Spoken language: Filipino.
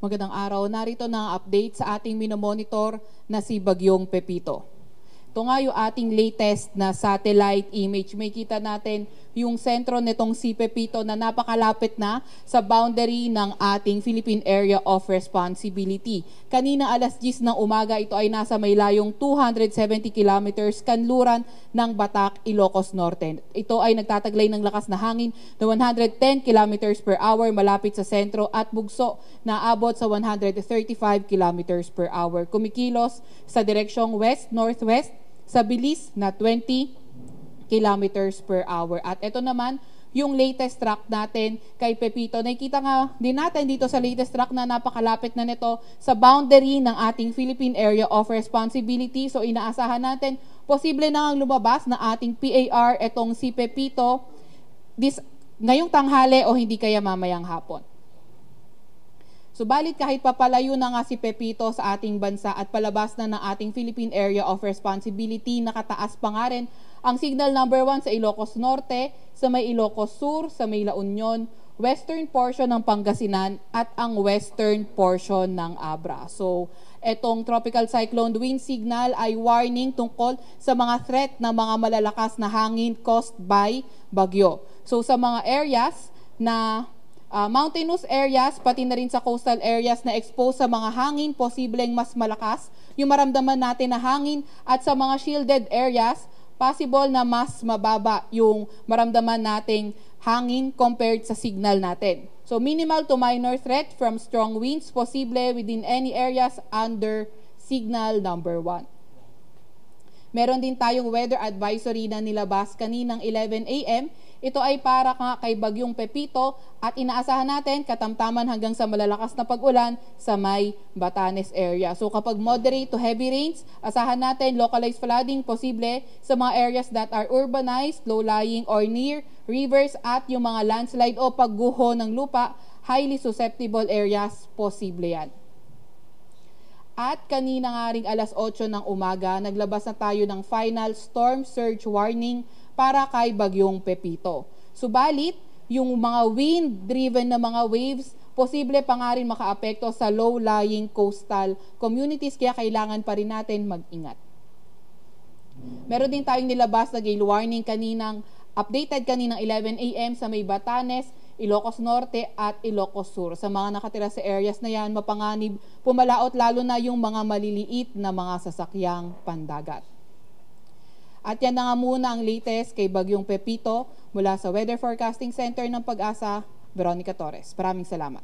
Magandang araw. Narito na ang update sa ating minomonitor na si Bagyong Pepito. Ito nga yung ating latest na satellite image. May kita natin yung sentro nitong si Pepito na napakalapit na sa boundary ng ating Philippine Area of Responsibility. Kanina alas 10 ng umaga, ito ay nasa may layong 270 kilometers kanluran ng Batak, Ilocos Norte. Ito ay nagtataglay ng lakas na hangin na 110 kilometers per hour malapit sa sentro at bugso na abot sa 135 kilometers per hour. Kumikilos sa direksyong west-northwest sa bilis na 20 kilometers per hour. At ito naman, yung latest track natin kay Pepito. Nakikita nga din natin dito sa latest track na napakalapit na nito sa boundary ng ating Philippine Area of Responsibility. So inaasahan natin, posible na ngang lumabas na ating PAR itong si Pepito ngayong tanghali o hindi kaya mamayang hapon. Subalit kahit papalayo na nga si Pepito sa ating bansa at palabas na ng ating Philippine Area of Responsibility, nakataas pa nga rin ang signal number 1 sa Ilocos Norte, sa may Ilocos Sur, sa may La Union, western portion ng Pangasinan at ang western portion ng Abra. So, etong tropical cyclone wind signal ay warning tungkol sa mga threat ng mga malalakas na hangin caused by bagyo. So, sa mga areas na mountainous areas, pati na rin sa coastal areas na exposed sa mga hangin, posibleng mas malakas yung maramdaman natin na hangin, at sa mga shielded areas, possible na mas mababa yung maramdaman nating hangin compared sa signal natin. So minimal to minor threat from strong winds, posible within any areas under signal number 1. Meron din tayong weather advisory na nilabas kaninang 11 a.m. Ito ay para kay Bagyong Pepito at inaasahan natin katamtaman hanggang sa malalakas na pag-ulan sa may Batanes area. So kapag moderate to heavy rains, asahan natin localized flooding posible sa mga areas that are urbanized, low-lying or near rivers, at yung mga landslide o pagguho ng lupa, highly susceptible areas, posible yan. At kanina nga ring alas 8 ng umaga, naglabas na tayo ng final storm surge warning para kay Bagyong Pepito. Subalit, yung mga wind-driven na mga waves, posible pa nga rin makaapekto sa low-lying coastal communities, kaya kailangan pa rin natin mag-ingat. Meron din tayong nilabas na gale warning updated kaninang 11 a.m. sa may Batanes, Ilocos Norte at Ilocos Sur. Sa mga nakatira sa areas na yan, mapanganib pumalaot lalo na yung mga maliliit na mga sasakyang pandagat. At yan na nga muna ang latest kay Bagyong Pepito mula sa Weather Forecasting Center ng Pag-asa, Veronica Torres. Maraming salamat.